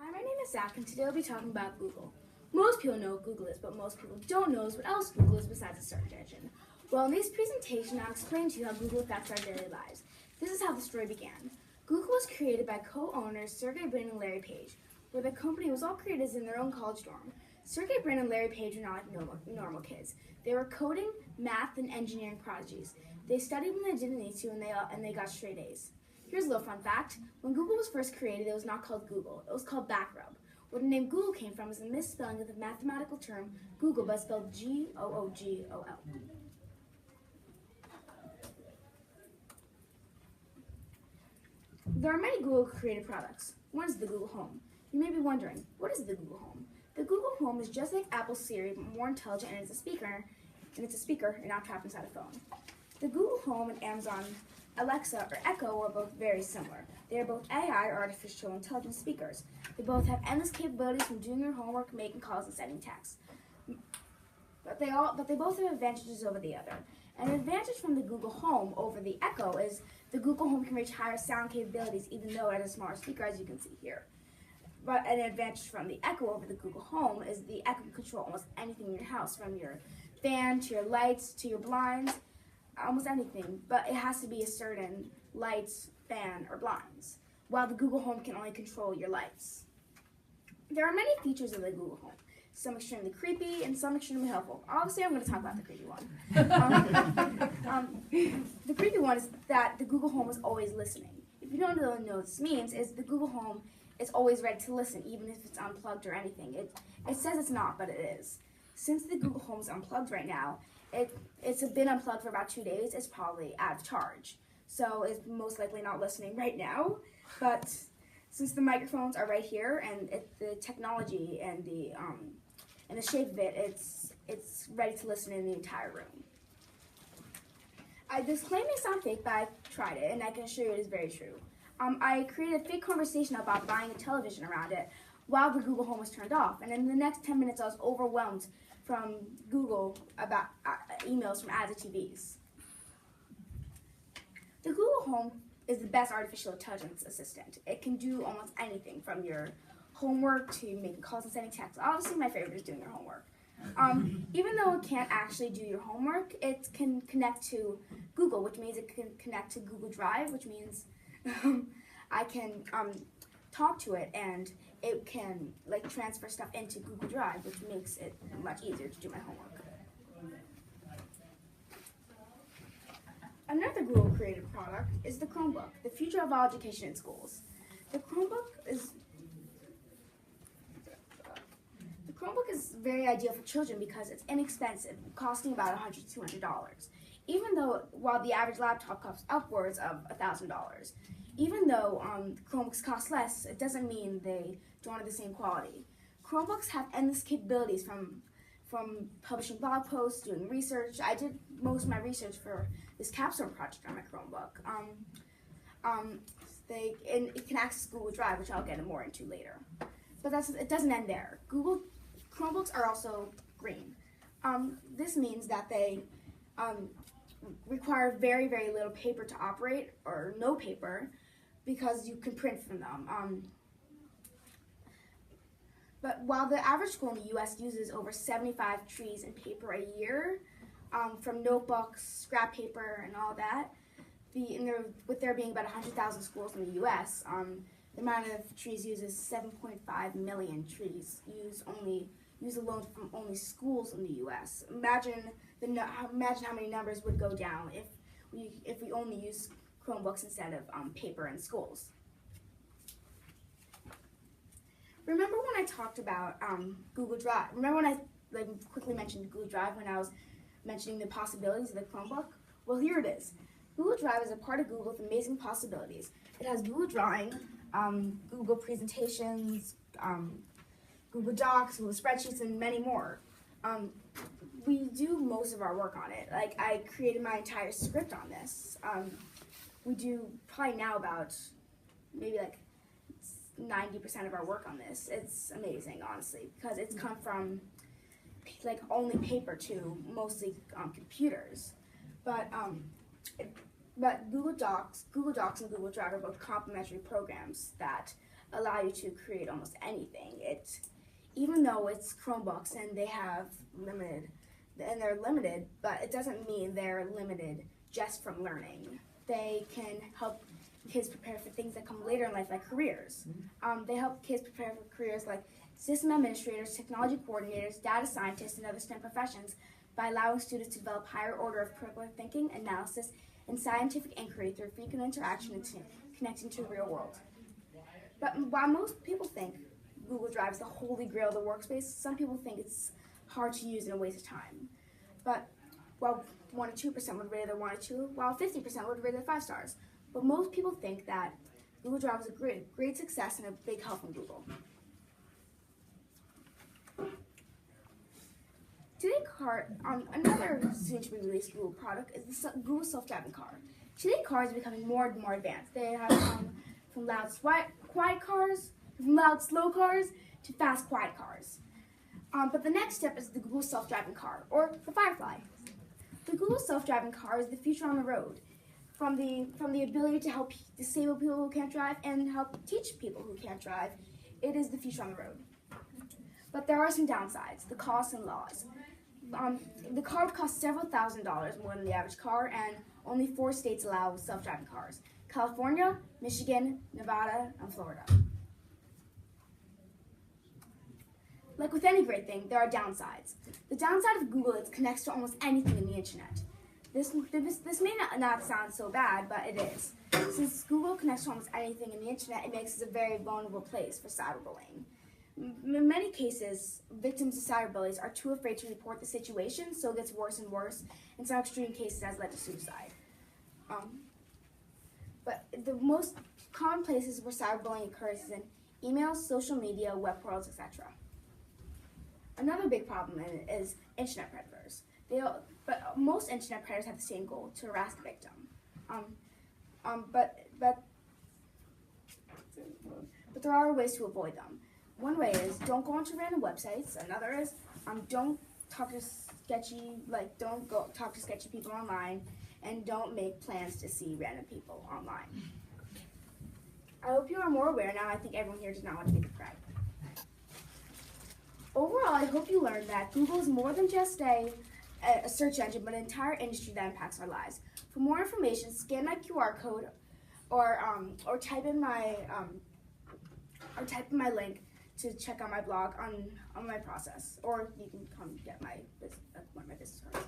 Hi, my name is Zach, and today we'll be talking about Google. Most people know what Google is, but most people don't know what else Google is besides a search engine. Well, in this presentation, I'll explain to you how Google affects our daily lives. This is how the story began. Google was created by co-owners Sergey Brin and Larry Page, where the company was all created in their own college dorm. Sergey Brin and Larry Page were not like normal kids. They were coding, math, and engineering prodigies. They studied when they didn't need to, and they got straight A's. Here's a little fun fact. When Google was first created, it was not called Google. It was called Backrub. Where the name Google came from is a misspelling of the mathematical term Google, but spelled G-O-O-G-O-L. There are many Google-created products. One is the Google Home. You may be wondering, what is the Google Home? The Google Home is just like Apple's Siri, but more intelligent, and it's a speaker, and not trapped inside a phone. The Google Home and Amazon Alexa or Echo are both very similar. They are both AI or artificial intelligence speakers. They both have endless capabilities from doing your homework, making calls, and sending texts. But they both have advantages over the other. An advantage from the Google Home over the Echo is the Google Home can reach higher sound capabilities even though it has a smaller speaker, as you can see here. But an advantage from the Echo over the Google Home is the Echo can control almost anything in your house, from your fan to your lights to your blinds, almost anything, but it has to be a certain lights, fan, or blinds, while the Google Home can only control your lights. There are many features of the Google Home, some extremely creepy and some extremely helpful. Obviously, I'm going to talk about the creepy one. The creepy one is that the Google Home is always listening. If you don't really know what this means, is the Google Home is always ready to listen, even if it's unplugged or anything. It says it's not, but it is. Since the Google Home is unplugged right now, it's been unplugged for about 2 days. It's probably out of charge, so it's most likely not listening right now. But since the microphones are right here, and the technology and the shape of it, it's ready to listen in the entire room. This claim may sound fake, but I tried it, and I can assure you it is very true. I created a fake conversation about buying a television around it while the Google Home was turned off, and in the next 10 minutes, I was overwhelmed from Google about emails from ads of TVs. The Google Home is the best artificial intelligence assistant. It can do almost anything from your homework to making calls and sending texts. Obviously, my favorite is doing your homework. Even though it can't actually do your homework, it can connect to Google, which means it can connect to Google Drive, which means I can talk to it, and it can transfer stuff into Google Drive, which makes it much easier to do my homework. Another Google created product is the Chromebook, the future of all education in schools. The Chromebook is very ideal for children because it's inexpensive, costing about $100 to $200. While the average laptop costs upwards of $1,000. Even though Chromebooks cost less, it doesn't mean they don't have the same quality. Chromebooks have endless capabilities from publishing blog posts, doing research. I did most of my research for this capstone project on my Chromebook. It can access Google Drive, which I'll get more into later. But it doesn't end there. Chromebooks are also green. This means that they require very, very little paper to operate, or no paper, because you can print from them. But while the average school in the U.S. uses over 75 trees and paper a year, from notebooks, scrap paper, and all that, with there being about 100,000 schools in the U.S., the amount of trees used is 7.5 million trees used alone from only schools in the U.S. Imagine how many numbers would go down if we only use Chromebooks instead of paper in schools. Remember when I talked about Google Drive? Remember when I quickly mentioned Google Drive when I was mentioning the possibilities of the Chromebook? Well, here it is. Google Drive is a part of Google with amazing possibilities. It has Google Drawing, Google Presentations, Google Docs, Google Spreadsheets, and many more. We do most of our work on it. I created my entire script on this. We do probably now about maybe 90% of our work on this. It's amazing, honestly, because it's come from only paper to mostly computers. But Google Docs and Google Drive are both complementary programs that allow you to create almost anything. Even though it's Chromebooks and they're limited, but it doesn't mean they're limited just from learning. They can help kids prepare for things that come later in life, like careers. They help kids prepare for careers like system administrators, technology coordinators, data scientists, and other STEM professions by allowing students to develop higher order of critical thinking, analysis, and scientific inquiry through frequent interaction and connecting to the real world. But while most people think Google Drive is the holy grail of the workspace, some people think it's hard to use and a waste of time. But while 1 or 2% would rate it a 1 or 2, while 50% would rate it 5 stars. But most people think that Google Drive is a great success and a big help from Google. Another soon-to-be released Google product is the Google self-driving car. Today, cars are becoming more and more advanced. They have come from loud, quiet cars, from loud, slow cars, to fast, quiet cars. But the next step is the Google self-driving car, or the Firefly. The Google self-driving car is the future on the road. From the ability to help disabled people who can't drive and help teach people who can't drive, it is the future on the road. But there are some downsides, the costs and laws. The car would cost several $1,000s more than the average car, and only 4 states allow self-driving cars: California, Michigan, Nevada, and Florida. Like with any great thing, there are downsides. The downside of Google is it connects to almost anything in the internet. This may not sound so bad, but it is. Since Google connects to almost anything in the internet, it makes it a very vulnerable place for cyberbullying. In many cases, victims of cyberbullies are too afraid to report the situation, so it gets worse and worse. In some extreme cases, has led to suicide. But the most common places where cyberbullying occurs is in emails, social media, web portals, etc. Another big problem is internet predators. But most internet predators have the same goal: to harass the victim. But there are ways to avoid them. One way is don't go onto random websites. Another is don't talk to sketchy people online, and don't make plans to see random people online. I hope you are more aware now. I think everyone here does not want to make a threat. Overall, I hope you learned that Google is more than just a search engine, but an entire industry that impacts our lives. For more information, scan my QR code or type in my link to check out my blog on my process, or you can come get one of my business cards.